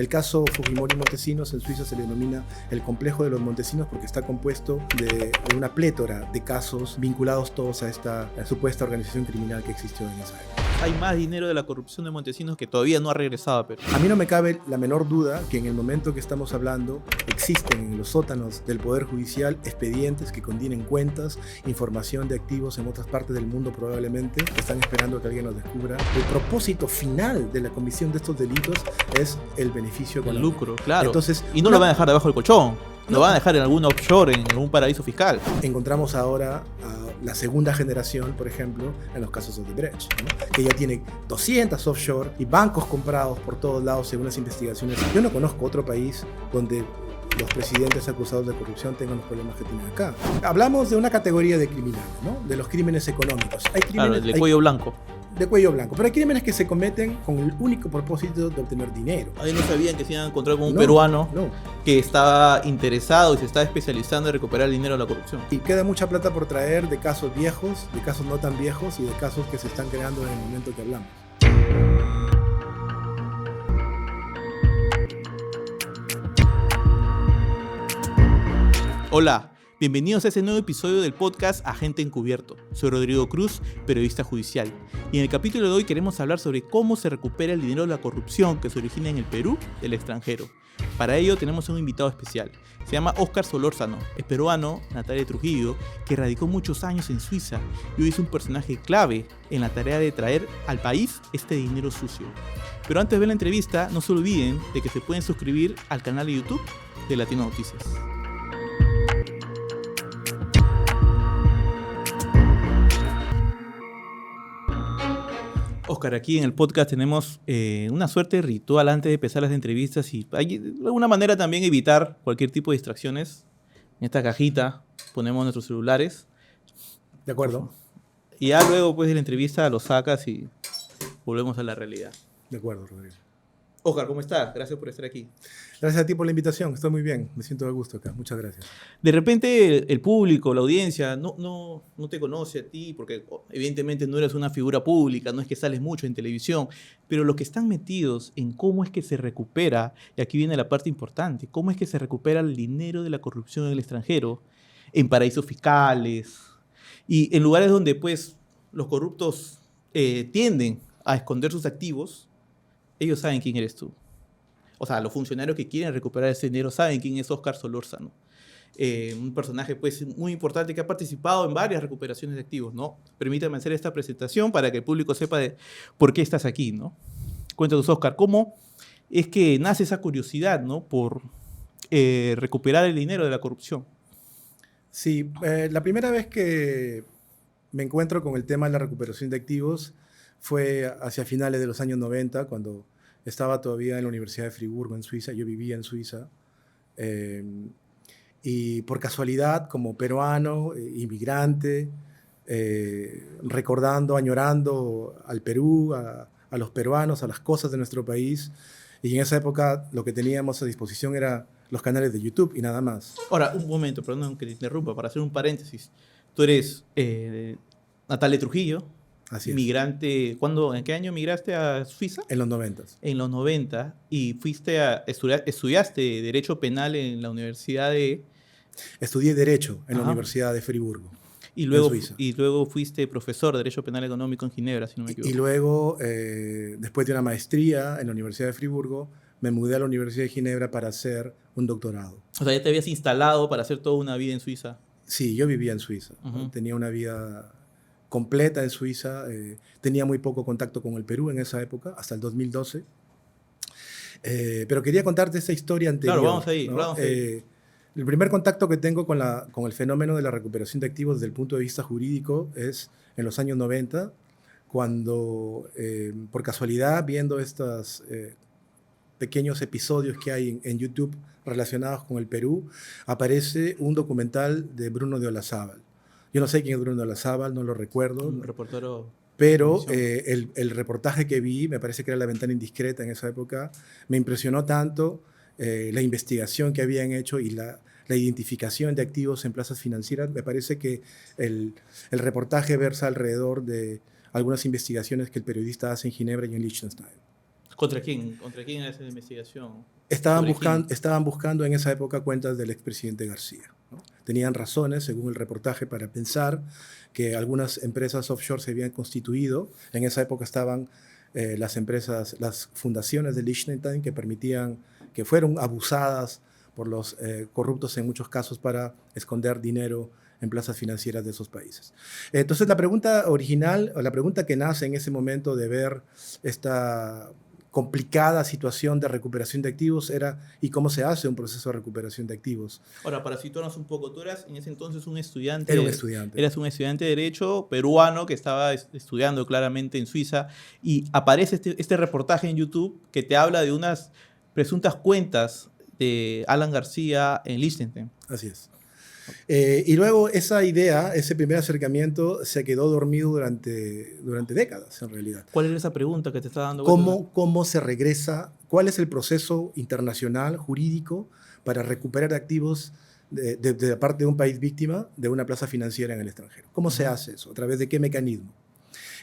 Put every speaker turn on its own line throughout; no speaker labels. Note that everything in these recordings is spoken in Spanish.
El caso Fujimori-Montesinos en Suiza se le denomina el complejo de los Montesinos porque está compuesto de una plétora de casos vinculados todos a esta supuesta organización criminal que existió en esa época.
Hay más dinero de la corrupción de Montesinos que todavía no ha regresado a Perú.
A mí no me cabe la menor duda que en el momento que estamos hablando existen en los sótanos del Poder Judicial expedientes que contienen cuentas, información de activos en otras partes del mundo probablemente, que están esperando que alguien los descubra. El propósito final de la comisión de estos delitos es el beneficio
El
económico.
lucro, claro.
Entonces,
y no lo van a dejar debajo del colchón. Lo van a dejar en algún offshore, en algún paraíso fiscal.
Encontramos ahora a la segunda generación, por ejemplo, en los casos de Odebrecht, ¿no? Que ya tiene 200 offshore y bancos comprados por todos lados según las investigaciones. Yo no conozco otro país donde los presidentes acusados de corrupción tengan los problemas que tienen acá. Hablamos de una categoría de criminales, ¿no? De los crímenes económicos. Hay crímenes,
Claro, el de cuello blanco.
de cuello blanco, pero hay crímenes que se cometen con el único propósito de obtener dinero.
Ahí no sabían que se iban a encontrar con un
No,
peruano
no.
que estaba interesado y se estaba especializando en recuperar el dinero de la corrupción.
Y queda mucha plata por traer de casos viejos, de casos no tan viejos y de casos que se están creando en el momento que hablamos.
Hola, bienvenidos a este nuevo episodio del podcast Agente Encubierto. Soy Rodrigo Cruz, periodista judicial. Y en el capítulo de hoy queremos hablar sobre cómo se recupera el dinero de la corrupción que se origina en el Perú del extranjero. Para ello tenemos un invitado especial. Se llama Óscar Solórzano, es peruano, natal de Trujillo, que radicó muchos años en Suiza y hoy es un personaje clave en la tarea de traer al país este dinero sucio. Pero antes de ver la entrevista, no se olviden de que se pueden suscribir al canal de YouTube de Latino Noticias. Óscar, aquí en el podcast tenemos una suerte de ritual antes de empezar las entrevistas y hay de alguna manera también evitar cualquier tipo de distracciones. En esta cajita ponemos nuestros celulares
¿De acuerdo?
y ya luego pues de la entrevista lo sacas y volvemos a la realidad.
De acuerdo, Rodrigo.
Óscar, ¿cómo estás? Gracias por estar aquí.
Gracias a ti por la invitación, estoy muy bien, me siento de gusto acá, muchas gracias.
De repente el público, la audiencia, no te conoce a ti porque evidentemente no eres una figura pública, no es que sales mucho en televisión, pero los que están metidos en cómo es que se recupera, y aquí viene la parte importante, cómo es que se recupera el dinero de la corrupción en el extranjero, en paraísos fiscales y en lugares donde pues los corruptos tienden a esconder sus activos, ellos saben quién eres tú. O sea, los funcionarios que quieren recuperar ese dinero saben quién es Óscar Solórzano. Un personaje pues muy importante que ha participado en varias recuperaciones de activos, ¿no? Permítame hacer esta presentación para que el público sepa de por qué estás aquí, ¿no? Cuéntanos, Óscar, ¿cómo es que nace esa curiosidad, ¿no? Por recuperar el dinero de la corrupción.
Sí, la primera vez que me encuentro con el tema de la recuperación de activos fue hacia finales de los años 90, cuando estaba todavía en la Universidad de Friburgo, en Suiza. Yo vivía en Suiza. Y por casualidad, como peruano, inmigrante, recordando, añorando al Perú, a los peruanos, a las cosas de nuestro país. Y en esa época lo que teníamos a disposición era los canales de YouTube y nada más.
Ahora, un momento, perdón que te interrumpa, para hacer un paréntesis. Tú eres natal de Trujillo,
Así es.
migrante. ¿En qué año migraste a Suiza?
En los 90.
En los 90. Y estudiaste Derecho Penal en la Universidad de...
Estudié Derecho en la
Ajá.
Universidad de Friburgo.
Y luego,
en Suiza.
y luego fuiste profesor de Derecho Penal Económico en Ginebra, si no me equivoco.
Y luego, después de una maestría en la Universidad de Friburgo, me mudé a la Universidad de Ginebra para hacer un doctorado.
O sea, ya te habías instalado para hacer toda una vida en Suiza.
Sí, yo vivía en Suiza.
Uh-huh.
Tenía una vida completa en Suiza. Tenía muy poco contacto con el Perú en esa época, hasta el 2012. Pero quería contarte esa historia anterior.
Claro, vamos ahí.
¿no?
Vamos ahí.
El primer contacto que tengo con el fenómeno de la recuperación de activos desde el punto de vista jurídico es en los años 90, cuando, por casualidad, viendo estos pequeños episodios que hay en YouTube relacionados con el Perú, aparece un documental de Bruno de Olazábal. Yo no sé quién es Bruno de Olazábal, no lo recuerdo.
Un reportero.
Pero el reportaje que vi, me parece que era La Ventana Indiscreta en esa época, me impresionó tanto la investigación que habían hecho y la identificación de activos en plazas financieras. Me parece que el reportaje versa alrededor de algunas investigaciones que el periodista hace en Ginebra y en Liechtenstein.
¿Contra quién? ¿Contra quién era esa investigación?
Estaban buscando en esa época cuentas del expresidente García, ¿no? Tenían razones, según el reportaje, para pensar que algunas empresas offshore se habían constituido. En esa época estaban las fundaciones de Liechtenstein que permitían, que fueron abusadas por los corruptos en muchos casos para esconder dinero en plazas financieras de esos países. Entonces la pregunta original, o la pregunta que nace en ese momento de ver esta complicada situación de recuperación de activos era ¿y cómo se hace un proceso de recuperación de activos?
Ahora, para situarnos un poco, tú eras en ese entonces un estudiante.
Era un estudiante.
Eras un estudiante de Derecho peruano que estaba estudiando claramente en Suiza y aparece este reportaje en YouTube que te habla de unas presuntas cuentas de Alan García en Liechtenstein.
Así es. Y luego esa idea, ese primer acercamiento se quedó dormido durante décadas, en realidad.
¿Cuál era esa pregunta que te está dando vuelta?
¿Cómo se regresa? ¿Cuál es el proceso internacional, jurídico, para recuperar activos de la parte de un país víctima de una plaza financiera en el extranjero? ¿Cómo se hace eso? ¿A través de qué mecanismo?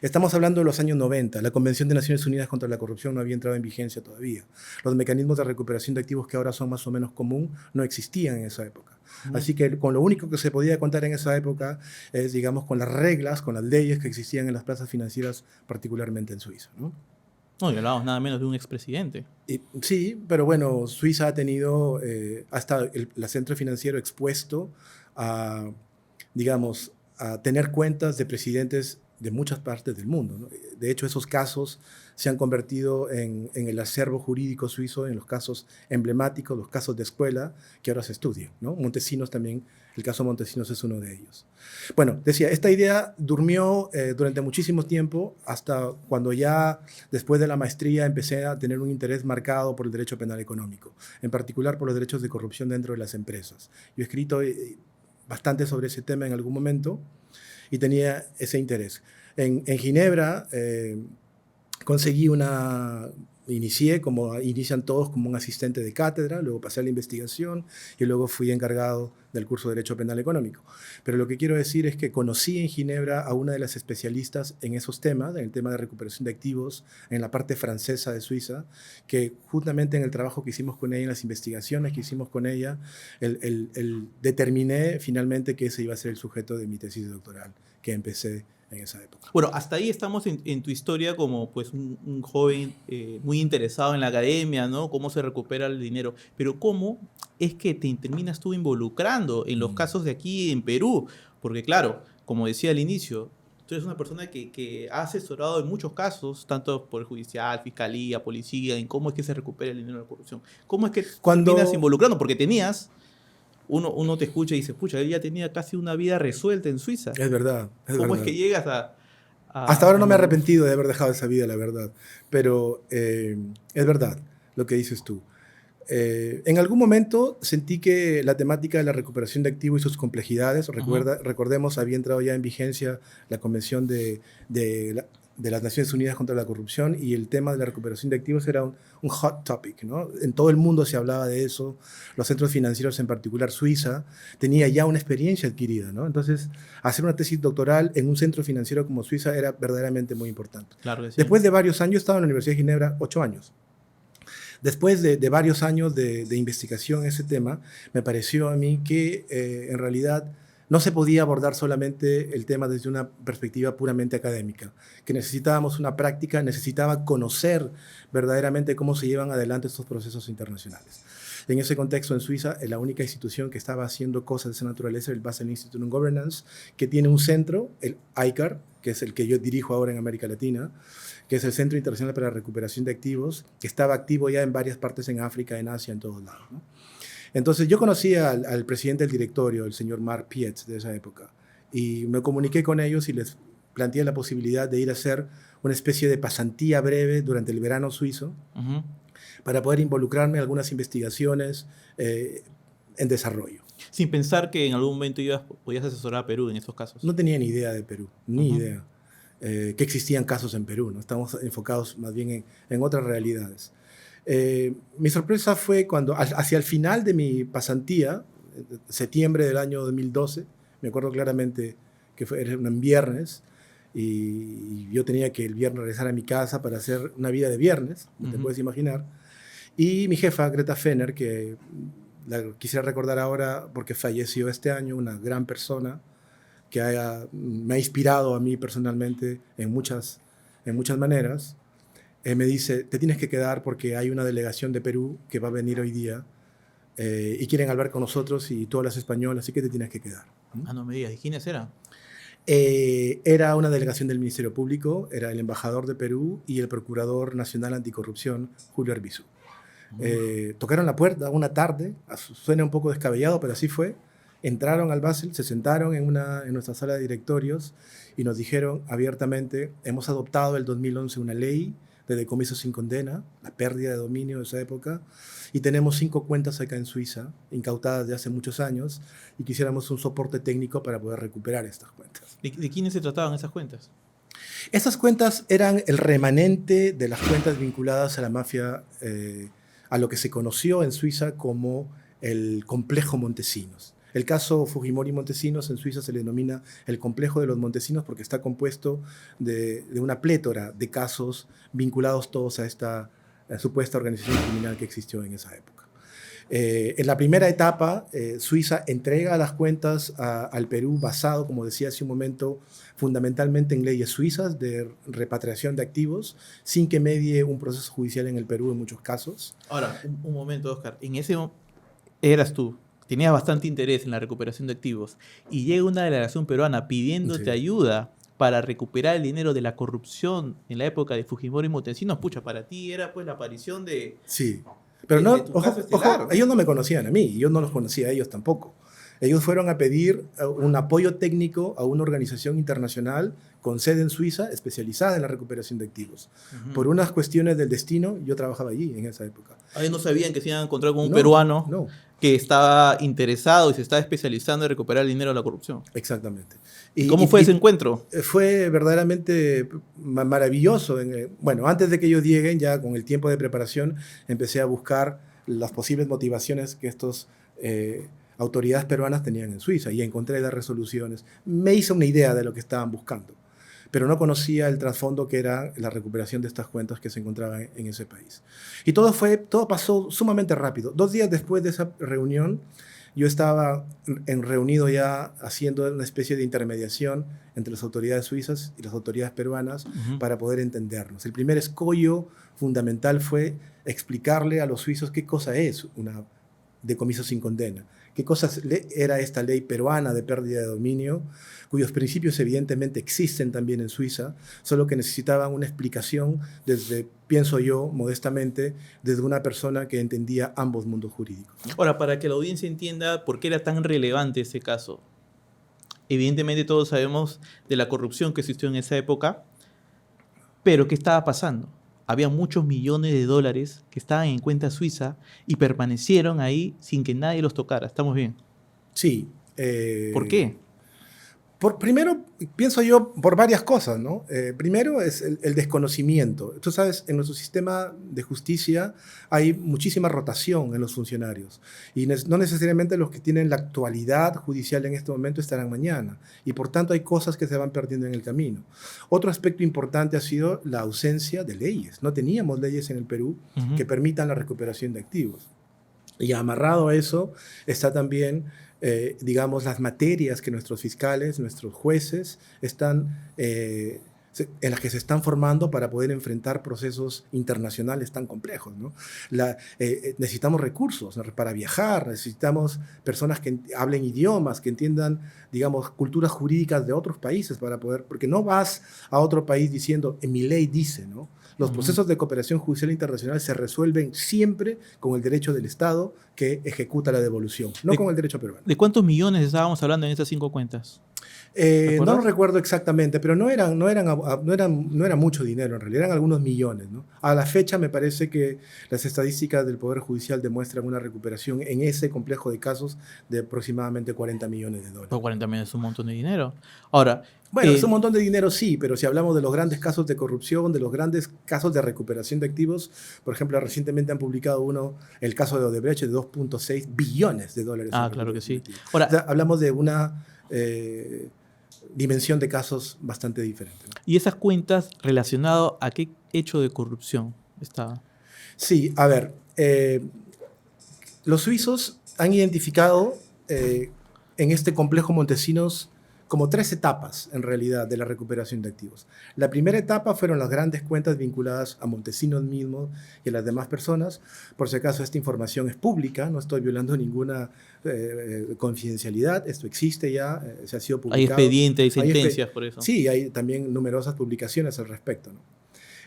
Estamos hablando de los años 90. La Convención de Naciones Unidas contra la Corrupción no había entrado en vigencia todavía. Los mecanismos de recuperación de activos que ahora son más o menos común no existían en esa época. Así que con lo único que se podía contar en esa época es, digamos, con las reglas, con las leyes que existían en las plazas financieras, particularmente en Suiza, ¿no?
No, y hablábamos nada menos de un expresidente.
Sí, pero bueno, Suiza ha tenido hasta el centro financiero expuesto a, digamos, a tener cuentas de presidentes de muchas partes del mundo, ¿no? De hecho, esos casos se han convertido en el acervo jurídico suizo, en los casos emblemáticos, los casos de escuela que ahora se estudian, ¿no? Montesinos también, el caso Montesinos es uno de ellos. Bueno, decía, esta idea durmió durante muchísimo tiempo, hasta cuando ya después de la maestría empecé a tener un interés marcado por el derecho penal económico, en particular por los derechos de corrupción dentro de las empresas. Yo he escrito bastante sobre ese tema en algún momento, y tenía ese interés. En Ginebra inicié, como inician todos, como un asistente de cátedra, luego pasé a la investigación y luego fui encargado del curso de Derecho Penal Económico. Pero lo que quiero decir es que conocí en Ginebra a una de las especialistas en esos temas, en el tema de recuperación de activos, en la parte francesa de Suiza, que justamente en el trabajo que hicimos con ella, en las investigaciones que hicimos con ella, determiné finalmente que ese iba a ser el sujeto de mi tesis doctoral, que empecé en esa época.
Bueno, hasta ahí estamos en tu historia como pues un joven muy interesado en la academia, ¿no? Cómo se recupera el dinero. Pero ¿cómo es que te terminas tú involucrando en los casos de aquí en Perú? Porque claro, como decía al inicio, tú eres una persona que ha asesorado en muchos casos, tanto por judicial, fiscalía, policía, en cómo es que se recupera el dinero de la corrupción. ¿Cómo es que te terminas involucrando? Porque tenías... Uno te escucha y dice, pucha, él ya tenía casi una vida resuelta en Suiza.
Es verdad.
¿Cómo es que llegas
Hasta ahora no me he arrepentido de haber dejado esa vida, la verdad. Pero es verdad lo que dices tú. En algún momento sentí que la temática de la recuperación de activos y sus complejidades, recordemos, había entrado ya en vigencia la Convención de las Naciones Unidas contra la Corrupción, y el tema de la recuperación de activos era un hot topic, ¿no? En todo el mundo se hablaba de eso. Los centros financieros, en particular Suiza, tenía ya una experiencia adquirida, ¿no? Entonces, hacer una tesis doctoral en un centro financiero como Suiza era verdaderamente muy importante.
Claro que sí.
Después de varios años, estaba en la Universidad de Ginebra 8 años. Después de varios años de investigación en ese tema, me pareció a mí que en realidad no se podía abordar solamente el tema desde una perspectiva puramente académica, que necesitábamos una práctica, necesitaba conocer verdaderamente cómo se llevan adelante estos procesos internacionales. En ese contexto, en Suiza, la única institución que estaba haciendo cosas de esa naturaleza era el Basel Institute on Governance, que tiene un centro, el ICAR, que es el que yo dirijo ahora en América Latina, que es el Centro Internacional para la Recuperación de Activos, que estaba activo ya en varias partes en África, en Asia, en todos lados, ¿no? Entonces yo conocí al presidente del directorio, el señor Mark Pietz, de esa época, y me comuniqué con ellos y les planteé la posibilidad de ir a hacer una especie de pasantía breve durante el verano suizo, para poder involucrarme en algunas investigaciones en desarrollo.
Sin pensar que en algún momento podías asesorar a Perú en estos casos.
No tenía ni idea de Perú, ni idea que existían casos en Perú, ¿no? Estamos enfocados más bien en otras realidades. Mi sorpresa fue cuando, hacia el final de mi pasantía, septiembre del año 2012, me acuerdo claramente que era un viernes, y yo tenía que el viernes regresar a mi casa para hacer una vida de viernes, te puedes imaginar. Y mi jefa, Greta Fenner, que la quisiera recordar ahora porque falleció este año, una gran persona que me ha inspirado a mí personalmente en muchas maneras, me dice, te tienes que quedar porque hay una delegación de Perú que va a venir hoy día y quieren hablar con nosotros y tú hablas español, así que te tienes que quedar.
Ah, no me digas, ¿y quiénes eran?
Era una delegación del Ministerio Público, era el embajador de Perú y el Procurador Nacional Anticorrupción, Julio Arbizu. Tocaron la puerta una tarde, suena un poco descabellado, pero así fue. Entraron al Basel, se sentaron en nuestra sala de directorios y nos dijeron abiertamente, hemos adoptado el 2011 una ley de decomiso sin condena, la pérdida de dominio de esa época, y tenemos 5 cuentas acá en Suiza, incautadas de hace muchos años, y quisiéramos un soporte técnico para poder recuperar estas cuentas.
¿De quiénes se trataban esas cuentas?
Esas cuentas eran el remanente de las cuentas vinculadas a la mafia, a lo que se conoció en Suiza como el complejo Montesinos. El caso Fujimori-Montesinos en Suiza se le denomina el complejo de los Montesinos porque está compuesto de una plétora de casos vinculados todos a esta supuesta organización criminal que existió en esa época. En la primera etapa, Suiza entrega las cuentas al Perú basado, como decía hace un momento, fundamentalmente en leyes suizas de repatriación de activos, sin que medie un proceso judicial en el Perú en muchos casos.
Ahora, un momento, Oscar. En ese eras tú, tenías bastante interés en la recuperación de activos y llega una delegación peruana pidiéndote ayuda para recuperar el dinero de la corrupción en la época de Fujimori y Montesinos. Pucha, para ti era pues la aparición de...
Sí, pero no, ojo, ellos no me conocían a mí y yo no los conocía a ellos tampoco. Ellos fueron a pedir un apoyo técnico a una organización internacional con sede en Suiza especializada en la recuperación de activos. Por unas cuestiones del destino, yo trabajaba allí en esa época.
Ellos no sabían que se iban a encontrar con un peruano que estaba interesado y se estaba especializando en recuperar el dinero de la corrupción.
Exactamente.
¿Cómo fue ese encuentro?
Fue verdaderamente maravilloso. Bueno, antes de que ellos lleguen, ya con el tiempo de preparación, empecé a buscar las posibles motivaciones que estos autoridades peruanas tenían en Suiza y encontré las resoluciones. Me hice una idea de lo que estaban buscando, pero no conocía el trasfondo que era la recuperación de estas cuentas que se encontraban en ese país. Y todo pasó sumamente rápido. 2 días después de esa reunión, yo estaba reunido ya haciendo una especie de intermediación entre las autoridades suizas y las autoridades peruanas para poder entendernos. El primer escollo fundamental fue explicarle a los suizos qué cosa es una decomiso sin condena, qué cosa era esta ley peruana de pérdida de dominio, cuyos principios evidentemente existen también en Suiza, solo que necesitaban una explicación pienso yo, modestamente, desde una persona que entendía ambos mundos jurídicos.
Ahora, para que la audiencia entienda por qué era tan relevante ese caso, evidentemente todos sabemos de la corrupción que existió en esa época, pero ¿qué estaba pasando? Había muchos millones de dólares que estaban en cuenta suiza y permanecieron ahí sin que nadie los tocara. ¿Estamos bien?
Sí.
¿Por qué?
Primero, pienso yo, por varias cosas, ¿no? Primero es el desconocimiento. Tú sabes, en nuestro sistema de justicia hay muchísima rotación en los funcionarios y no necesariamente los que tienen la actualidad judicial en este momento estarán mañana y por tanto hay cosas que se van perdiendo en el camino. Otro aspecto importante ha sido la ausencia de leyes. No teníamos leyes en el Perú que permitan la recuperación de activos. Y amarrado a eso está también digamos, las materias que nuestros fiscales, nuestros jueces en las que se están formando para poder enfrentar procesos internacionales tan complejos, ¿no? Necesitamos recursos para viajar, necesitamos personas que hablen idiomas, que entiendan, digamos, culturas jurídicas de otros países para poder, porque no vas a otro país diciendo, en mi ley dice, ¿no? Los procesos de cooperación judicial internacional se resuelven siempre con el derecho del Estado que ejecuta la devolución, no con el derecho peruano.
¿De cuántos millones estábamos hablando en estas 5 cuentas?
No lo recuerdo exactamente, pero no era mucho dinero, en realidad eran algunos millones, ¿no? A la fecha me parece que las estadísticas del Poder Judicial demuestran una recuperación en ese complejo de casos de aproximadamente 40 millones de dólares.
Pues 40 millones es un montón de dinero. Ahora,
bueno, es un montón de dinero, sí, pero si hablamos de los grandes casos de corrupción, de los grandes casos de recuperación de activos, por ejemplo, recientemente han publicado el caso de Odebrecht de 2.6 billones de dólares.
Ah, claro que sí.
Ahora, o sea, hablamos de una dimensión de casos bastante diferente, ¿no?
¿Y esas cuentas relacionadas a qué hecho de corrupción estaban?
Sí, a ver, los suizos han identificado en este complejo Montesinos como 3 etapas, en realidad, de la recuperación de activos. La primera etapa fueron las grandes cuentas vinculadas a Montesinos mismo y a las demás personas. Por si acaso, esta información es pública, no estoy violando ninguna confidencialidad, esto existe ya, se ha sido
Hay
publicado.
expedientes, hay sentencias por eso.
Sí, hay también numerosas publicaciones al respecto, ¿no?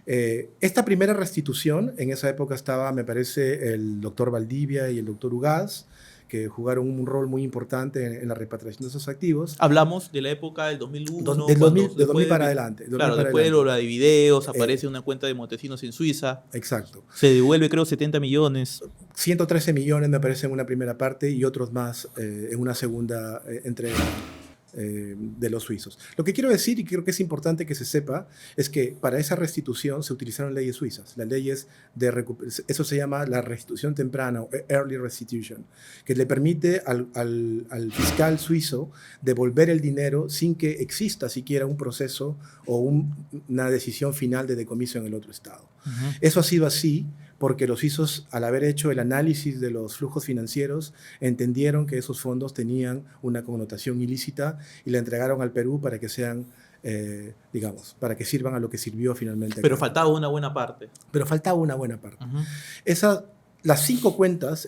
Esta primera restitución, en esa época estaba, me parece, el doctor Valdivia y el doctor Ugaz, que jugaron un rol muy importante en la repatriación de esos activos.
Hablamos de la época del 2001.
Del 2000 para adelante.
Claro, después de la de videos, aparece una cuenta de Montesinos en Suiza.
Exacto.
Se devuelve, creo, 70 millones.
113 millones, me parece, en una primera parte y otros más en una segunda entrega de los suizos. Lo que quiero decir, y creo que es importante que se sepa, es que para esa restitución se utilizaron leyes suizas, las leyes eso se llama la restitución temprana o early restitution, que le permite al fiscal suizo devolver el dinero sin que exista siquiera un proceso o una decisión final de decomiso en el otro estado. Eso ha sido así porque los suizos, al haber hecho el análisis de los flujos financieros, entendieron que esos fondos tenían una connotación ilícita y la entregaron al Perú para que sean, para que sirvan a lo que sirvió finalmente.
Pero faltaba una buena parte.
Pero faltaba una buena parte. Esas 5 cuentas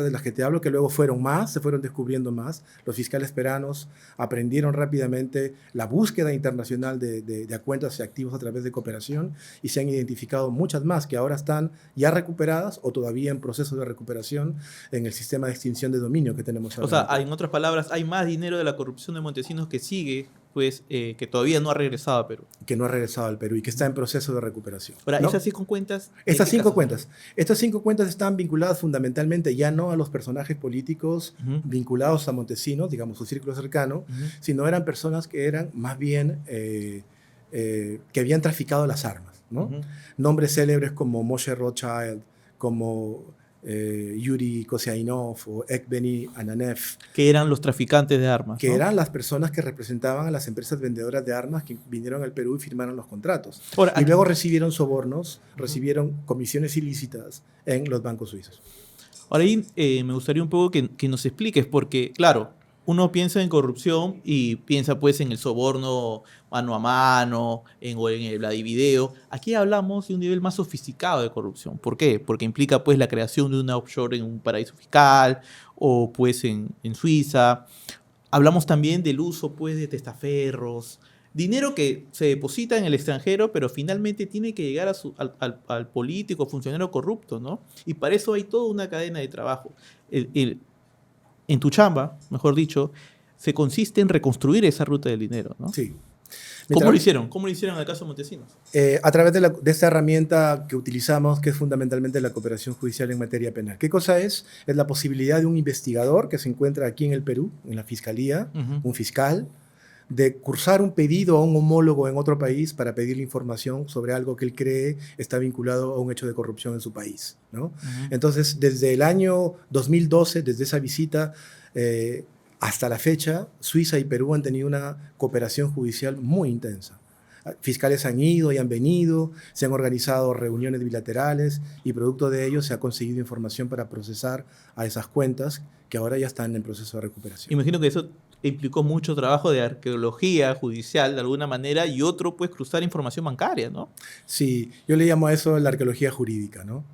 de las que te hablo, que luego fueron más, se fueron descubriendo más, los fiscales peruanos aprendieron rápidamente la búsqueda internacional de cuentas y activos a través de cooperación y se han identificado muchas más que ahora están ya recuperadas o todavía en proceso de recuperación en el sistema de extinción de dominio que tenemos ahora.
O sea, en otras palabras, hay más dinero de la corrupción de Montesinos que sigue, pues, que todavía no ha regresado a Perú.
Que no ha regresado al Perú y que está en proceso de recuperación.
Ahora,
¿no?
esas 5 cuentas...
Estas 5 cuentas están vinculadas fundamentalmente ya no a los personajes políticos vinculados a Montesinos, digamos, su círculo cercano, sino eran personas que eran más bien que habían traficado las armas, ¿no? Nombres célebres como Moshe Rothschild, como Yuri Koziainov o Ekbeni Ananev.
Que eran los traficantes de armas.
Que
¿no?
eran las personas que representaban a las empresas vendedoras de armas que vinieron al Perú y firmaron los contratos.
Ahora,
y luego recibieron sobornos, recibieron comisiones ilícitas en los bancos suizos.
Ahora ahí me gustaría un poco que nos expliques, porque, claro, uno piensa en corrupción y piensa pues en el soborno mano a mano, o en el Vladivideo. Aquí hablamos de un nivel más sofisticado de corrupción. ¿Por qué? Porque implica pues la creación de una offshore en un paraíso fiscal o pues en Suiza. Hablamos también del uso pues de testaferros, dinero que se deposita en el extranjero, pero finalmente tiene que llegar al político, funcionario corrupto, ¿no? Y para eso hay toda una cadena de trabajo. En tu chamba, mejor dicho, se consiste en reconstruir esa ruta del dinero, ¿no?
Sí.
¿Cómo lo hicieron? ¿Cómo lo hicieron en el caso de Montesinos?
A través de esta herramienta que utilizamos, que es fundamentalmente la cooperación judicial en materia penal. ¿Qué cosa es? Es la posibilidad de un investigador que se encuentra aquí en el Perú, en la Fiscalía, un fiscal, de cursar un pedido a un homólogo en otro país para pedirle información sobre algo que él cree está vinculado a un hecho de corrupción en su país, ¿no? Entonces, desde el año 2012, desde esa visita hasta la fecha, Suiza y Perú han tenido una cooperación judicial muy intensa. Fiscales han ido y han venido, se han organizado reuniones bilaterales y producto de ello se ha conseguido información para procesar a esas cuentas que ahora ya están en proceso de recuperación.
Imagino que eso implicó mucho trabajo de arqueología judicial de alguna manera y otro pues cruzar información bancaria, ¿no?
Sí, yo le llamo a eso la arqueología jurídica, ¿no?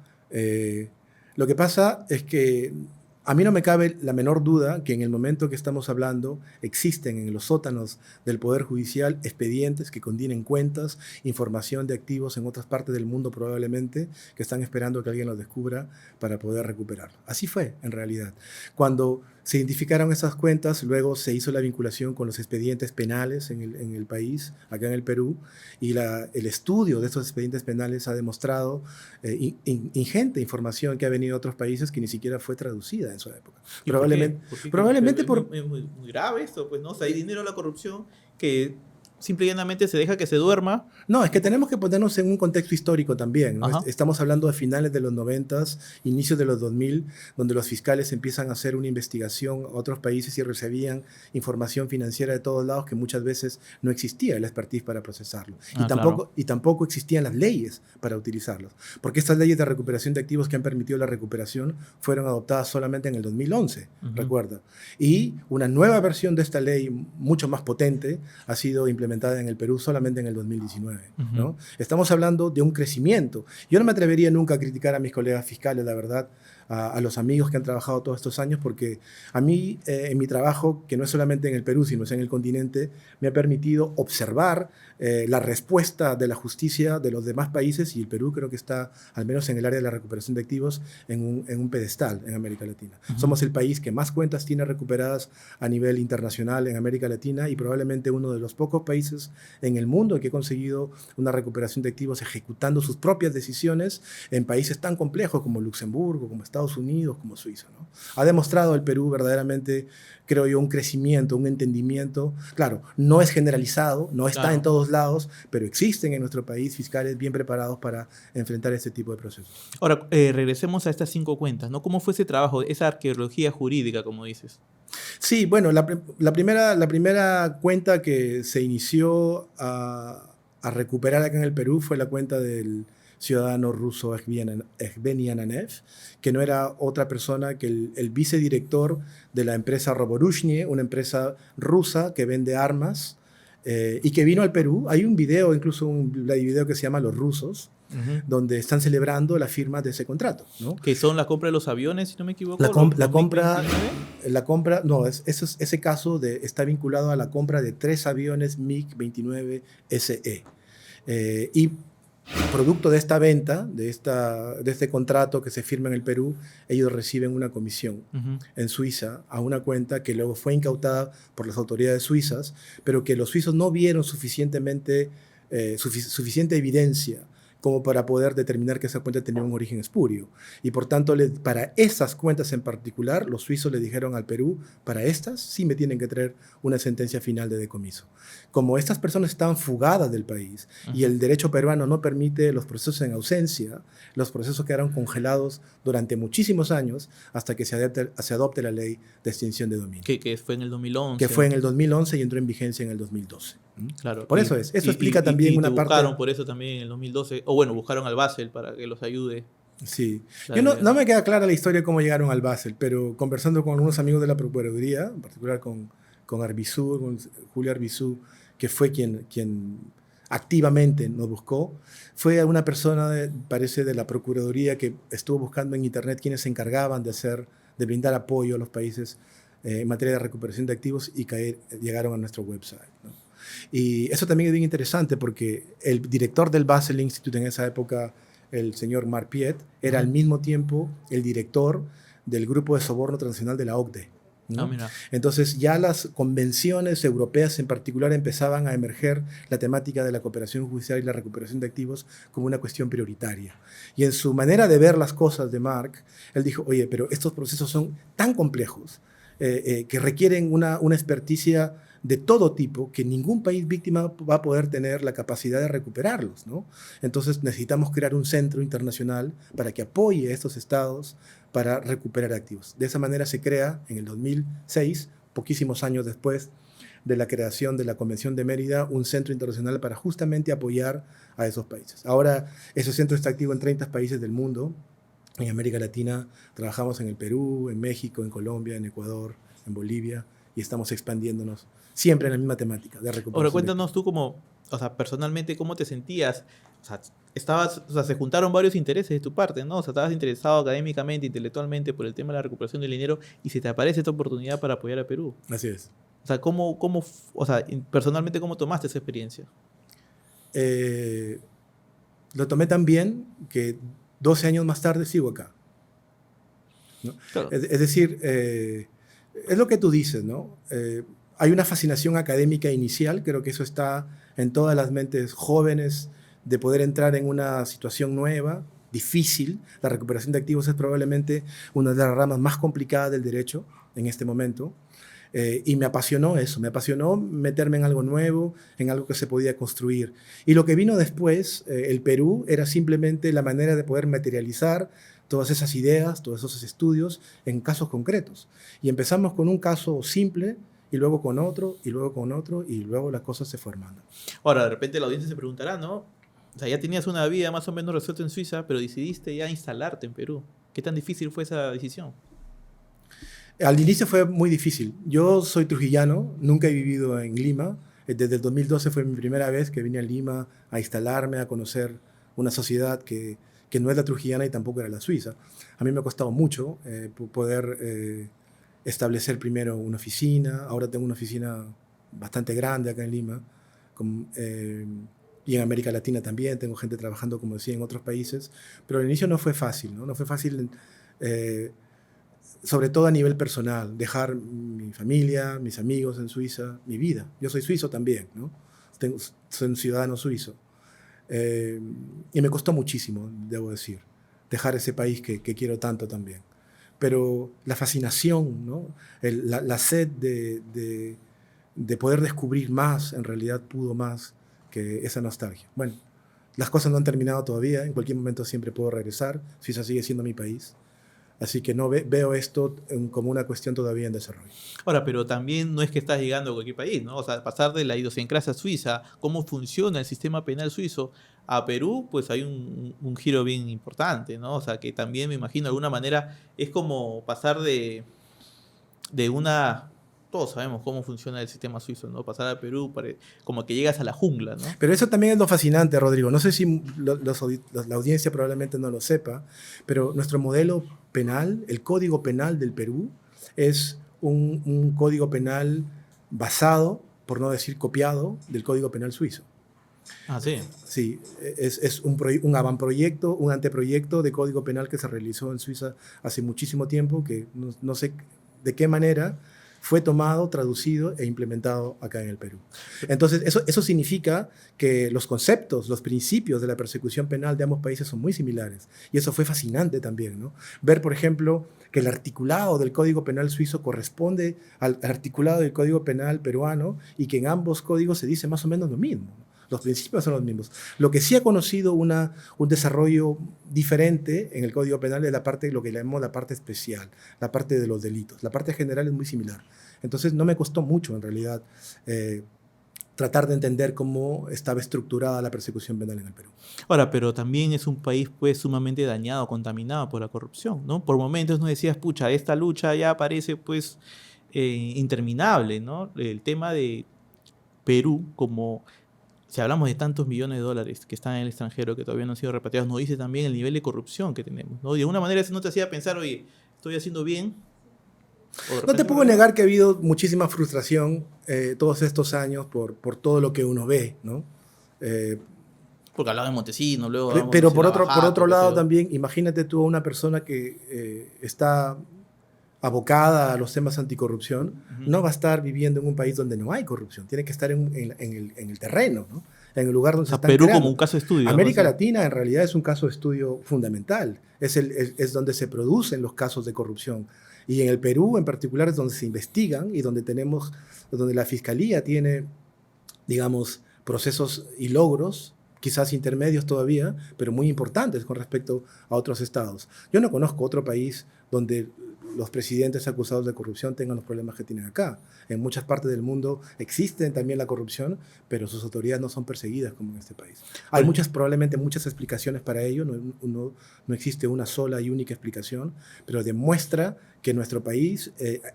Lo que pasa es que a mí no me cabe la menor duda que en el momento que estamos hablando existen en los sótanos del Poder Judicial expedientes que contienen cuentas, información de activos en otras partes del mundo probablemente, que están esperando que alguien los descubra para poder recuperarlo. Así fue, en realidad. Cuando se identificaron esas cuentas, luego se hizo la vinculación con los expedientes penales en el país, acá en el Perú, y el estudio de estos expedientes penales ha demostrado ingente información que ha venido de otros países que ni siquiera fue traducida en su época.
Probablemente
Probablemente por...
Es muy grave esto, pues, ¿no? O sea, hay dinero a la corrupción que simple y llanamente se deja que se duerma.
No, es que tenemos que ponernos en un contexto histórico también, ¿no?
Ajá.
Estamos hablando de finales de los 90, inicios de los 2000, donde los fiscales empiezan a hacer una investigación a otros países y recibían información financiera de todos lados que muchas veces no existía el expertise para procesarlo.
Claro.
Y tampoco existían las leyes para utilizarlos. Porque estas leyes de recuperación de activos que han permitido la recuperación fueron adoptadas solamente en el 2011, recuerda. Y una nueva versión de esta ley, mucho más potente, ha sido implementada en el Perú solamente en el 2019. ¿No? Estamos hablando de un crecimiento. Yo no me atrevería nunca a criticar a mis colegas fiscales, la verdad, a los amigos que han trabajado todos estos años, porque a mí, en mi trabajo, que no es solamente en el Perú, sino es en el continente, me ha permitido observar la respuesta de la justicia de los demás países, y el Perú creo que está, al menos en el área de la recuperación de activos, en un pedestal en América Latina. Somos el país que más cuentas tiene recuperadas a nivel internacional en América Latina, y probablemente uno de los pocos países en el mundo que ha conseguido una recuperación de activos ejecutando sus propias decisiones en países tan complejos como Luxemburgo, como Estados Unidos, como Suiza, ¿no? Ha demostrado el Perú verdaderamente, creo yo, un crecimiento, un entendimiento. Claro, no es generalizado, no está en todos lados, pero existen en nuestro país fiscales bien preparados para enfrentar este tipo de procesos.
Ahora, regresemos a estas 5 cuentas, ¿no? ¿Cómo fue ese trabajo, esa arqueología jurídica, como dices?
Sí, bueno, la primera cuenta que se inició a recuperar acá en el Perú fue la cuenta del ciudadano ruso Evgeny Ananev, que no era otra persona que el vicedirector de la empresa Roborushnie, una empresa rusa que vende armas, y que vino al Perú. Hay un video, incluso un video que se llama Los Rusos, donde están celebrando la firma de ese contrato, ¿no?
Que son la compra de los aviones, si no me equivoco.
La compra, no, ese caso está vinculado a la compra de 3 aviones MiG-29 SE. Y producto de esta venta, de este contrato que se firma en el Perú, ellos reciben una comisión en Suiza a una cuenta que luego fue incautada por las autoridades suizas, pero que los suizos no vieron suficiente evidencia como para poder determinar que esa cuenta tenía un origen espurio. Y por tanto, para esas cuentas en particular, los suizos le dijeron al Perú, para estas sí me tienen que traer una sentencia final de decomiso. Como estas personas estaban fugadas del país y el derecho peruano no permite los procesos en ausencia, los procesos quedaron congelados durante muchísimos años hasta que se adopte la ley de extinción de dominio.
Que fue en el 2011.
Que fue en el 2011 y entró en vigencia en el 2012.
Claro.
Por eso eso explica también una parte...
buscaron por eso también en el 2012, o bueno, buscaron al Basel para que los ayude.
Sí. Yo no me queda clara la historia de cómo llegaron al Basel, pero conversando con algunos amigos de la Procuraduría, en particular con Arbizú, con Julio Arbizú, que fue quien activamente nos buscó, fue una persona, parece, de la Procuraduría que estuvo buscando en internet quienes se encargaban de brindar apoyo a los países en materia de recuperación de activos, y llegaron a nuestro website, ¿no? Y eso también es bien interesante porque el director del Basel Institute en esa época, el señor Marc Piet, era al mismo tiempo el director del grupo de soborno transnacional de la OCDE, ¿no? Entonces ya las convenciones europeas en particular empezaban a emerger la temática de la cooperación judicial y la recuperación de activos como una cuestión prioritaria. Y en su manera de ver las cosas de Marc, él dijo, oye, pero estos procesos son tan complejos que requieren una experticia de todo tipo, que ningún país víctima va a poder tener la capacidad de recuperarlos, ¿no? Entonces necesitamos crear un centro internacional para que apoye a estos estados para recuperar activos. De esa manera se crea en el 2006, poquísimos años después de la creación de la Convención de Mérida, un centro internacional para justamente apoyar a esos países. Ahora ese centro está activo en 30 países del mundo. En América Latina trabajamos en el Perú, en México, en Colombia, en Ecuador, en Bolivia, y estamos expandiéndonos siempre en la misma temática de recuperación.
Ahora cuéntanos tú personalmente, ¿cómo te sentías? Se juntaron varios intereses de tu parte, ¿no? Estabas interesado académicamente, intelectualmente por el tema de la recuperación del dinero, y se te aparece esta oportunidad para apoyar a Perú.
Así es.
Personalmente, ¿cómo tomaste esa experiencia?
Lo tomé tan bien que 12 años más tarde sigo acá, ¿no?
Claro.
Es decir, es lo que tú dices, ¿no? Hay una fascinación académica inicial, creo que eso está en todas las mentes jóvenes, de poder entrar en una situación nueva, difícil. La recuperación de activos es probablemente una de las ramas más complicadas del derecho en este momento. Y me apasionó eso, me apasionó meterme en algo nuevo, en algo que se podía construir. Y lo que vino después, el Perú, era simplemente la manera de poder materializar todas esas ideas, todos esos estudios en casos concretos. Y empezamos con un caso simple, y luego con otro, y luego con otro, y luego las cosas se forman.
Ahora, de repente la audiencia se preguntará, ¿no? O sea, ya tenías una vida más o menos resuelta en Suiza, pero decidiste ya instalarte en Perú. ¿Qué tan difícil fue esa decisión?
Al inicio fue muy difícil. Yo soy trujillano, nunca he vivido en Lima. Desde el 2012 fue mi primera vez que vine a Lima a instalarme, a conocer una sociedad que no es la trujillana y tampoco era la suiza. A mí me ha costado mucho poder establecer primero una oficina. Ahora tengo una oficina bastante grande acá en Lima. Y en América Latina también. Tengo gente trabajando, como decía, en otros países. Pero al inicio no fue fácil, ¿no? No fue fácil, sobre todo a nivel personal. Dejar mi familia, mis amigos en Suiza, mi vida. Yo soy suizo también, ¿no? Soy un ciudadano suizo. Y me costó muchísimo, debo decir, dejar ese país que quiero tanto también. Pero la fascinación, ¿no? La sed de poder descubrir más, en realidad pudo más que esa nostalgia. Bueno, las cosas no han terminado todavía, en cualquier momento siempre puedo regresar, Suiza sigue siendo mi país, así que no veo esto como una cuestión todavía en desarrollo.
Ahora, pero también no es que estás llegando a cualquier país, ¿no? O sea, pasar de la idiosincrasia suiza, cómo funciona el sistema penal suizo, a Perú, pues hay un giro bien importante, ¿no? O sea, que también me imagino de alguna manera es como pasar de una... Todos sabemos cómo funciona el sistema suizo, ¿no? Pasar a Perú, como que llegas a la jungla, ¿no?
Pero eso también es lo fascinante, Rodrigo. No sé si la audiencia probablemente no lo sepa, pero nuestro modelo penal, el Código Penal del Perú, es un código penal basado, por no decir copiado, del Código Penal suizo.
Ah, sí.
Sí, es un avantproyecto, un anteproyecto de Código Penal que se realizó en Suiza hace muchísimo tiempo, que no sé de qué manera fue tomado, traducido e implementado acá en el Perú. Entonces, eso significa que los conceptos, los principios de la persecución penal de ambos países son muy similares. Y eso fue fascinante también, ¿no? Ver, por ejemplo, que el articulado del Código Penal suizo corresponde al articulado del Código Penal peruano y que en ambos códigos se dice más o menos lo mismo, ¿no? Los principios son los mismos. Lo que sí ha conocido un desarrollo diferente en el Código Penal es lo que llamamos la parte especial, la parte de los delitos. La parte general es muy similar. Entonces no me costó mucho, en realidad, tratar de entender cómo estaba estructurada la persecución penal en el Perú.
Ahora, pero también es un país pues sumamente dañado, contaminado por la corrupción, ¿no? Por momentos no decías, pucha, esta lucha ya parece pues interminable, ¿no? El tema de Perú como... Si hablamos de tantos millones de dólares que están en el extranjero, que todavía no han sido repatriados, nos dice también el nivel de corrupción que tenemos, ¿no? De alguna manera eso no te hacía pensar, oye, ¿estoy haciendo bien?
No te puedo negar que ha habido muchísima frustración todos estos años por todo lo que uno ve, ¿no?
Porque hablaba de Montesinos, luego...
Pero por otro lado también, imagínate tú a una persona que está abocada a los temas anticorrupción, no va a estar viviendo en un país donde no hay corrupción, tiene que estar en el terreno, ¿no? En el lugar donde se están
Perú
creando.
como un caso de estudio.
América Latina en realidad es un caso de estudio fundamental, es donde se producen los casos de corrupción. Y en el Perú en particular es donde se investigan y donde la Fiscalía tiene, digamos, procesos y logros, quizás intermedios todavía, pero muy importantes con respecto a otros estados. Yo no conozco otro país donde los presidentes acusados de corrupción tengan los problemas que tienen acá. En muchas partes del mundo existe también la corrupción, pero sus autoridades no son perseguidas como en este país. Hay probablemente muchas explicaciones para ello, no existe una sola y única explicación, pero demuestra que en nuestro país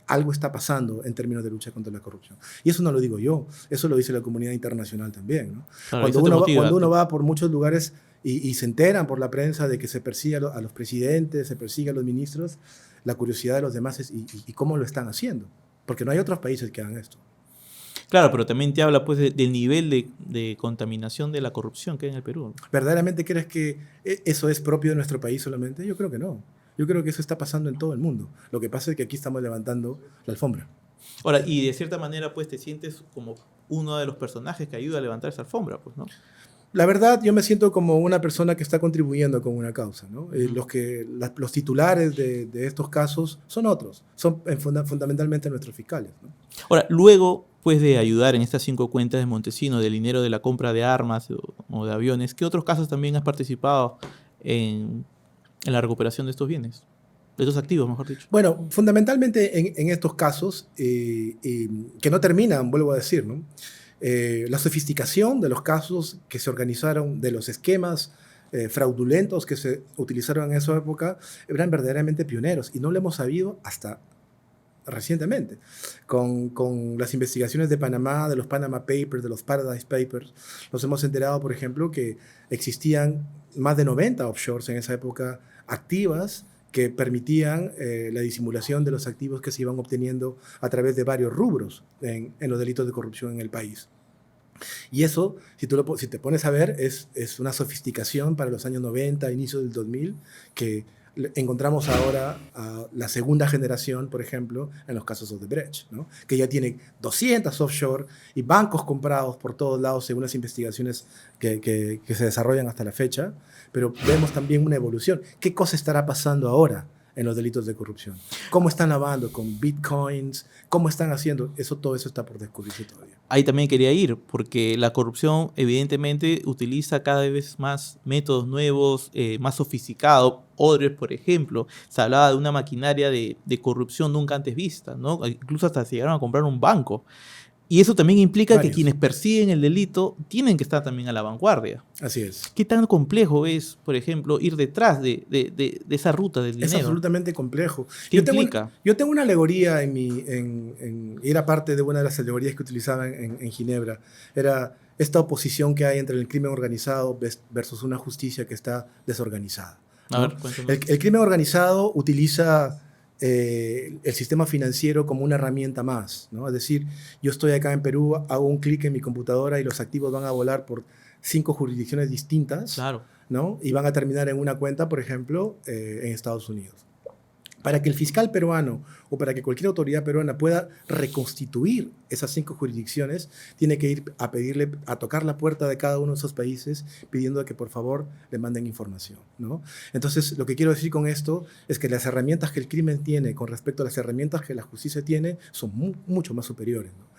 algo está pasando en términos de lucha contra la corrupción. Y eso no lo digo yo, eso lo dice la comunidad internacional también, ¿no?
Claro,
cuando uno va por muchos lugares y se enteran por la prensa de que se persigue a los presidentes, se persigue a los ministros, la curiosidad de los demás es ¿y cómo lo están haciendo? Porque no hay otros países que hagan esto.
Claro, pero también te habla pues del nivel de contaminación de la corrupción que hay en el Perú.
¿Verdaderamente crees que eso es propio de nuestro país solamente? Yo creo que no. Yo creo que eso está pasando en todo el mundo. Lo que pasa es que aquí estamos levantando la alfombra.
Ahora, y de cierta manera pues te sientes como uno de los personajes que ayuda a levantar esa alfombra, pues, ¿no?
La verdad, yo me siento como una persona que está contribuyendo con una causa, ¿no?
Ujú.
Los titulares de estos casos son otros, son fundamentalmente nuestros fiscales, ¿no?
Ahora, luego, pues de ayudar en estas 5 cuentas de Montesino, del dinero de la compra de armas o de aviones, ¿qué otros casos también has participado en, en la recuperación de estos bienes? De estos activos, mejor dicho.
Bueno, fundamentalmente en estos casos, que no terminan, vuelvo a decir, ¿no? La sofisticación de los casos que se organizaron, de los esquemas fraudulentos que se utilizaron en esa época, eran verdaderamente pioneros y no lo hemos sabido hasta recientemente, con las investigaciones de Panamá, de los Panama Papers, de los Paradise Papers, nos hemos enterado, por ejemplo, que existían más de 90 offshores en esa época activas que permitían la disimulación de los activos que se iban obteniendo a través de varios rubros en los delitos de corrupción en el país. Y eso, si te pones a ver, es una sofisticación para los años 90, inicio del 2000, que encontramos ahora a la segunda generación, por ejemplo, en los casos de Odebrecht, ¿no? Que ya tiene 200 offshore y bancos comprados por todos lados según las investigaciones que se desarrollan hasta la fecha, pero vemos también una evolución. ¿Qué cosa estará pasando ahora en los delitos de corrupción? ¿Cómo están lavando con bitcoins? ¿Cómo están haciendo? Todo eso está por descubrirse todavía.
Ahí también quería ir, porque la corrupción evidentemente utiliza cada vez más métodos nuevos, más sofisticados. Odebrecht, por ejemplo, se hablaba de una maquinaria de corrupción nunca antes vista, ¿no? Incluso hasta se llegaron a comprar un banco. Y eso también implica que
Varios.
quienes persiguen el delito tienen que estar también a la vanguardia.
Así es.
¿Qué tan complejo es, por ejemplo, ir detrás de esa ruta del
Es
dinero?
absolutamente complejo.
¿Qué implica?
Yo tengo una alegoría era parte de una de las alegorías que utilizaba en Ginebra. Era esta oposición que hay entre el crimen organizado versus una justicia que está desorganizada,
A
¿no?
ver, cuéntame.
El crimen organizado utiliza el sistema financiero como una herramienta más, ¿no? Es decir, yo estoy acá en Perú, hago un clic en mi computadora y los activos van a volar por 5 jurisdicciones distintas,
Claro.
¿no? Y van a terminar en una cuenta, por ejemplo, en Estados Unidos. Para que el fiscal peruano o para que cualquier autoridad peruana pueda reconstituir esas 5 jurisdicciones, tiene que ir a pedirle, a tocar la puerta de cada uno de esos países pidiendo que por favor le manden información, ¿no? Entonces, lo que quiero decir con esto es que las herramientas que el crimen tiene con respecto a las herramientas que la justicia tiene son mucho más superiores, ¿no?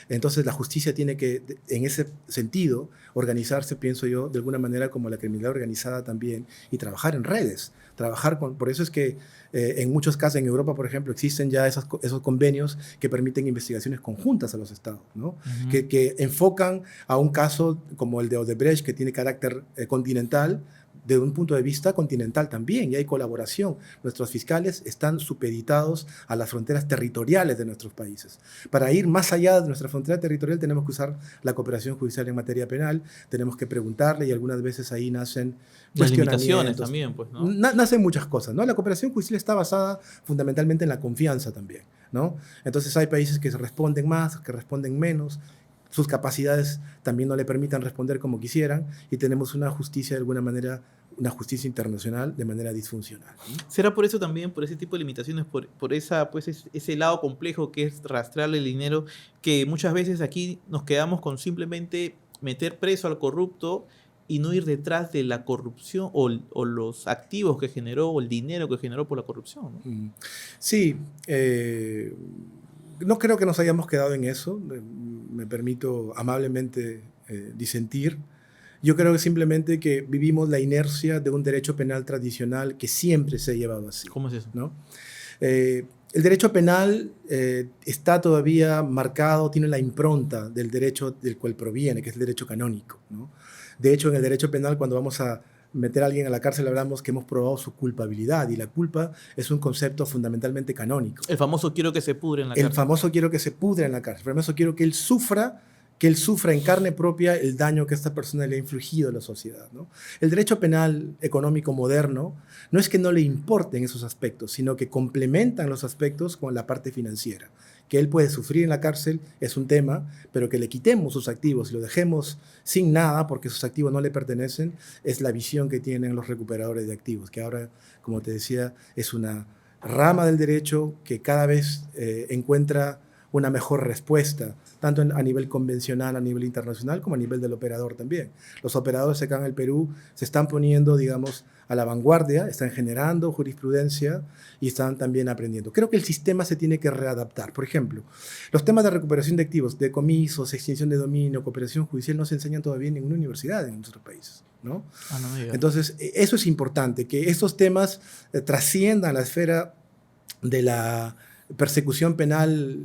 Entonces la justicia tiene que, en ese sentido, organizarse, pienso yo, de alguna manera como la criminalidad organizada también, y trabajar en redes. Por eso es que en muchos casos, en Europa, por ejemplo, existen ya esos convenios que permiten investigaciones conjuntas a los estados, ¿no?
Ujú.
Que enfocan a un caso como el de Odebrecht, que tiene carácter continental, de un punto de vista continental también, y hay colaboración. Nuestros fiscales están supeditados a las fronteras territoriales de nuestros países. Para ir más allá de nuestra frontera territorial tenemos que usar la cooperación judicial en materia penal, tenemos que preguntarle y algunas veces ahí nacen
Las limitaciones
cuestionamientos.
también, pues, ¿no?
Nacen muchas cosas, ¿no? La cooperación judicial está basada fundamentalmente en la confianza también, ¿no? Entonces hay países que responden más, que responden menos, sus capacidades también no le permitan responder como quisieran y tenemos una justicia de alguna manera, una justicia internacional de manera disfuncional, ¿no?
¿Será por eso también, por ese tipo de limitaciones, por esa, pues, ese lado complejo que es rastrearle el dinero, que muchas veces aquí nos quedamos con simplemente meter preso al corrupto y no ir detrás de la corrupción o los activos que generó o el dinero que generó por la corrupción, ¿no?
Sí, no creo que nos hayamos quedado en eso, me permito amablemente disentir. Yo creo que simplemente que vivimos la inercia de un derecho penal tradicional que siempre se ha llevado así,
¿Cómo es eso?
¿no? El derecho penal está todavía marcado, tiene la impronta del derecho del cual proviene, que es el derecho canónico, ¿no? De hecho, en el derecho penal, cuando vamos a meter a alguien a la cárcel, hablamos que hemos probado su culpabilidad, y la culpa es un concepto fundamentalmente canónico.
El famoso quiero que se pudre en la
El
cárcel.
famoso quiero que se pudra en la cárcel, el famoso quiero que él sufra en carne propia el daño que esta persona le ha infligido a la sociedad, ¿no? El derecho penal económico moderno no es que no le importen esos aspectos, sino que complementan los aspectos con la parte financiera. Que él puede sufrir en la cárcel es un tema, pero que le quitemos sus activos y lo dejemos sin nada porque sus activos no le pertenecen, es la visión que tienen los recuperadores de activos, que ahora, como te decía, es una rama del derecho que cada vez encuentra una mejor respuesta tanto a nivel convencional, a nivel internacional, como a nivel del operador también. Los operadores acá en el Perú se están poniendo, digamos, a la vanguardia, están generando jurisprudencia y están también aprendiendo. Creo que el sistema se tiene que readaptar. Por ejemplo, los temas de recuperación de activos, decomisos, extinción de dominio, cooperación judicial, no se enseñan todavía en ninguna universidad en nuestros países, ¿no?
No me digas.
Entonces, eso es importante, que estos temas trasciendan la esfera de la persecución penal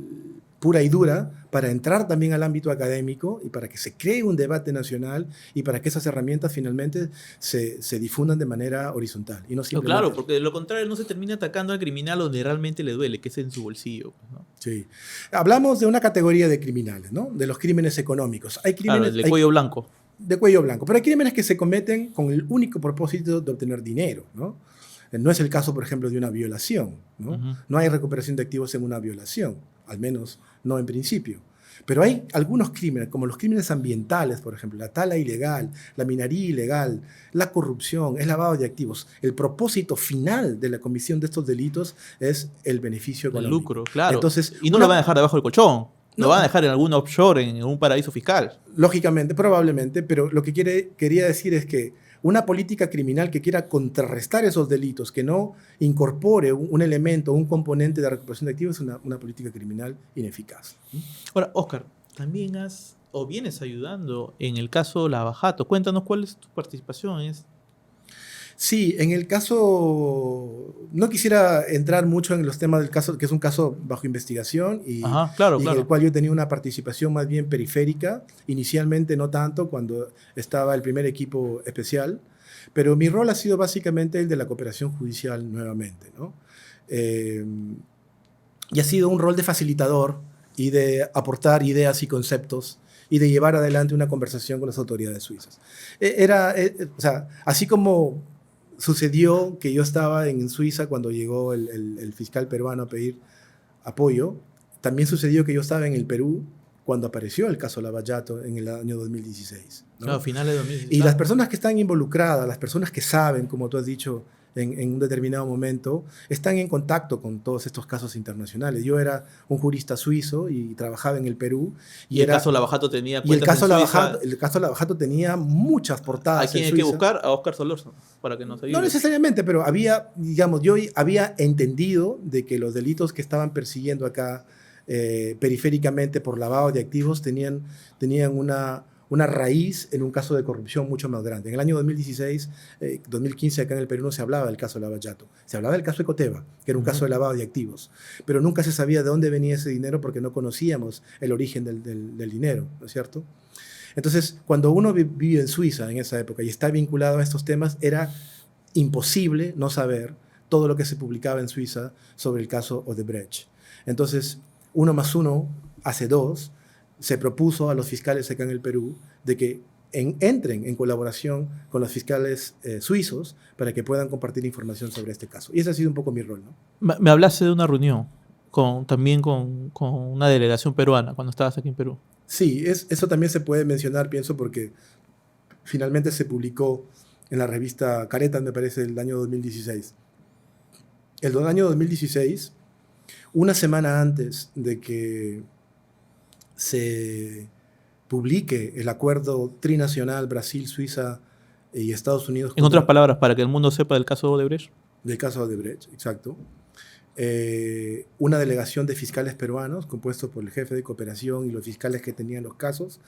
pura y dura para entrar también al ámbito académico y para que se cree un debate nacional y para que esas herramientas finalmente se difundan de manera horizontal. Y no
No,
simplemente...
claro, porque de lo contrario no se termina atacando al criminal donde realmente le duele, que es en su bolsillo, pues, ¿no?
Sí. Hablamos de una categoría de criminales, ¿no? De los crímenes económicos. Hay
Claro,
crímenes...
el de cuello blanco.
De cuello blanco. Pero hay crímenes que se cometen con el único propósito de obtener dinero, ¿no? No es el caso, por ejemplo, de una violación, ¿no?
Ujú.
No hay recuperación de activos en una violación, al menos no en principio. Pero hay algunos crímenes, como los crímenes ambientales, por ejemplo, la tala ilegal, la minería ilegal, la corrupción, el lavado de activos. El propósito final de la comisión de estos delitos es el beneficio
El
económico.
lucro, claro.
Entonces,
Y no lo van a dejar debajo del colchón. Lo
No.
van a dejar en algún offshore, en un paraíso fiscal.
Lógicamente, probablemente, pero lo que quería decir es que una política criminal que quiera contrarrestar esos delitos, que no incorpore un elemento, un componente de recuperación de activos, es una política criminal ineficaz.
Ahora, Oscar, también vienes ayudando en el caso Lavajato. Cuéntanos cuál es tu participación en esto.
Sí, en el caso, no quisiera entrar mucho en los temas del caso, que es un caso bajo investigación y,
Ajá, claro,
y en
claro.
el cual yo tenía una participación más bien periférica, inicialmente no tanto cuando estaba el primer equipo especial, pero mi rol ha sido básicamente el de la cooperación judicial nuevamente, ¿no? Y ha sido un rol de facilitador y de aportar ideas y conceptos y de llevar adelante una conversación con las autoridades suizas. O sea, así como sucedió que yo estaba en Suiza cuando llegó el fiscal peruano a pedir apoyo, también sucedió que yo estaba en el Perú cuando apareció el caso Lavallato en el año 2016, ¿no?
Claro, finales de 2016.
Y las personas que están involucradas, las personas que saben, como tú has dicho, en un determinado momento, están en contacto con todos estos casos internacionales. Yo era un jurista suizo y trabajaba en el Perú.
Y el caso Lavajato tenía
Y el
cuentas
caso,
en Suiza.
el caso Lavajato tenía muchas portadas
¿A quién
en
hay
Suiza.
que buscar? A Oscar Solórzano, para que nos ayude.
No necesariamente, pero había, digamos, yo había entendido de que los delitos que estaban persiguiendo acá periféricamente por lavado de activos tenían una raíz en un caso de corrupción mucho más grande. En el año 2016, 2015 acá en el Perú no se hablaba del caso Lavallato. Se hablaba del caso Ecoteva, que era un caso de lavado de activos. Pero nunca se sabía de dónde venía ese dinero porque no conocíamos el origen del dinero, ¿no es cierto? Entonces, cuando uno vive en Suiza en esa época y está vinculado a estos temas, era imposible no saber todo lo que se publicaba en Suiza sobre el caso Odebrecht. Entonces, 1 más 1 hace 2, se propuso a los fiscales acá en el Perú de que entren en colaboración con los fiscales suizos para que puedan compartir información sobre este caso. Y ese ha sido un poco mi rol, ¿no?
Me hablaste de una reunión también con una delegación peruana cuando estabas aquí en Perú.
Sí, eso también se puede mencionar, pienso, porque finalmente se publicó en la revista Caretas, me parece, el año 2016. El año 2016, una semana antes de que se publique el acuerdo trinacional Brasil, Suiza y Estados Unidos.
En otras palabras, para que el mundo sepa del caso Odebrecht.
Del caso Odebrecht, exacto. Una delegación de fiscales peruanos, compuesto por el jefe de cooperación y los fiscales que tenían los casos,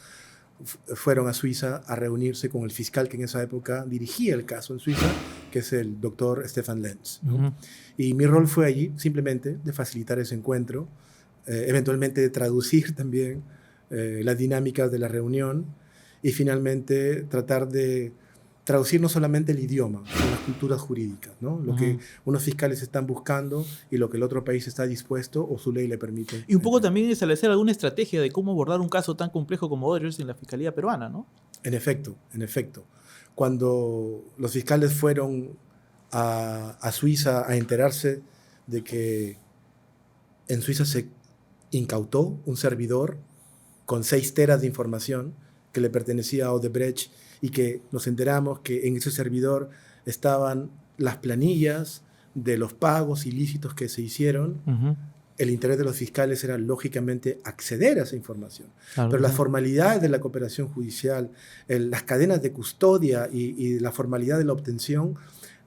fueron a Suiza a reunirse con el fiscal que en esa época dirigía el caso en Suiza, que es el doctor Stefan Lenz, ¿no?
Uh-huh.
Y mi rol fue allí simplemente de facilitar ese encuentro, eventualmente de traducir también las dinámicas de la reunión y finalmente tratar de traducir no solamente el idioma, sino las culturas jurídicas, ¿no? Lo que unos fiscales están buscando y lo que el otro país está dispuesto o su ley le permite.
Y un poco también establecer alguna estrategia de cómo abordar un caso tan complejo como Odebrecht en la Fiscalía peruana, ¿no?
En efecto, en efecto. Cuando los fiscales fueron a Suiza a enterarse de que en Suiza se incautó un servidor con 6 teras de información que le pertenecía a Odebrecht y que nos enteramos que en ese servidor estaban las planillas de los pagos ilícitos que se hicieron, el interés de los fiscales era lógicamente acceder a esa información.
Claro,
Pero las
claro.
formalidades de la cooperación judicial, las cadenas de custodia y la formalidad de la obtención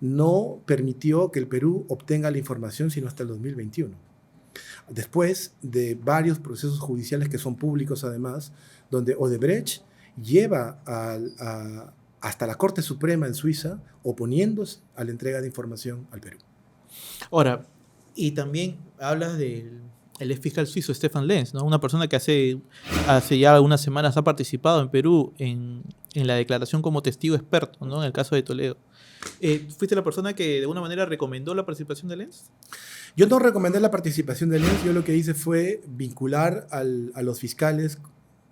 no permitió que el Perú obtenga la información sino hasta el 2021. Después de varios procesos judiciales que son públicos además, donde Odebrecht lleva hasta la Corte Suprema en Suiza oponiéndose a la entrega de información al Perú.
Ahora, y también hablas del el ex fiscal suizo Stefan Lenz, ¿no? Una persona que hace ya algunas semanas ha participado en Perú en la declaración como testigo experto, ¿no? En el caso de Toledo. ¿Fuiste la persona que de alguna manera recomendó la participación de Lenz?
Yo no recomendé la participación de Lenz, yo lo que hice fue vincular a los fiscales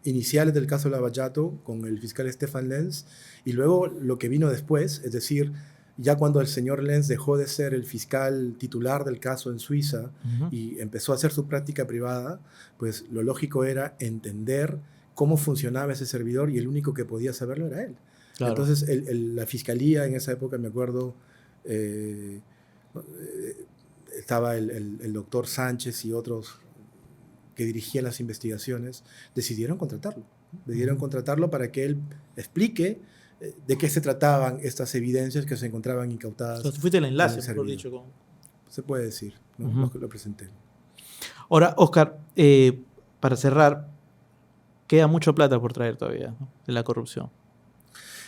iniciales del caso Lavallato con el fiscal Stefan Lenz y luego lo que vino después, es decir, ya cuando el señor Lenz dejó de ser el fiscal titular del caso en Suiza y empezó a hacer su práctica privada, pues lo lógico era entender cómo funcionaba ese servidor y el único que podía saberlo era él.
Claro.
Entonces la fiscalía en esa época, me acuerdo, estaba el doctor Sánchez y otros que dirigían las investigaciones, decidieron contratarlo. Decidieron contratarlo para que él explique de qué se trataban estas evidencias que se encontraban incautadas.
O sea, tú fuiste el enlace,
en el
mejor
servidor.
dicho.
Se puede decir, ¿no? Lo presenté.
Ahora, Oscar, para cerrar, queda mucha plata por traer todavía, ¿no? De la corrupción.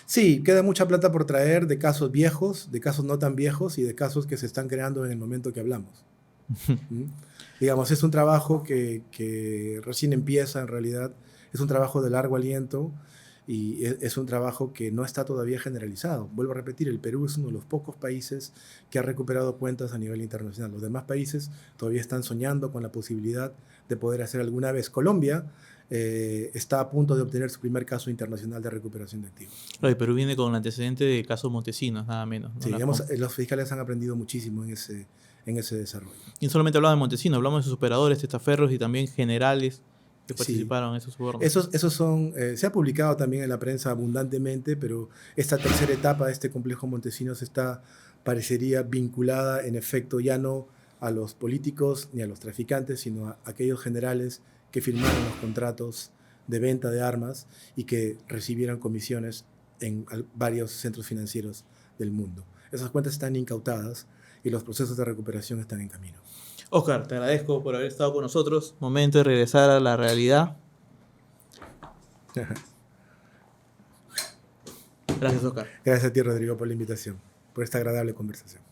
Sí, queda mucha plata por traer de casos viejos, de casos no tan viejos y de casos que se están creando en el momento que hablamos. ¿Mm? Digamos, es un trabajo que recién empieza en realidad, es un trabajo de largo aliento y es un trabajo que no está todavía generalizado. Vuelvo a repetir, el Perú es uno de los pocos países que ha recuperado cuentas a nivel internacional. Los demás países todavía están soñando con la posibilidad de poder hacer alguna vez. Colombia está a punto de obtener su primer caso internacional de recuperación de activos.
Claro, y Perú viene con el antecedente de casos Montesinos, nada menos, ¿no?
Sí, digamos, los fiscales han aprendido muchísimo en ese desarrollo.
Y no solamente hablamos de Montesinos, hablamos de sus operadores, testaferros y también generales que participaron en esos sobornos.
Esos son, se ha publicado también en la prensa abundantemente, pero esta tercera etapa de este complejo Montesinos parecería vinculada en efecto ya no a los políticos ni a los traficantes, sino a aquellos generales que firmaron los contratos de venta de armas y que recibieron comisiones en varios centros financieros del mundo. Esas cuentas están incautadas y los procesos de recuperación están en camino.
Oscar, te agradezco por haber estado con nosotros. Momento de regresar a la realidad. Gracias, Oscar.
Gracias a ti, Rodrigo, por la invitación, por esta agradable conversación.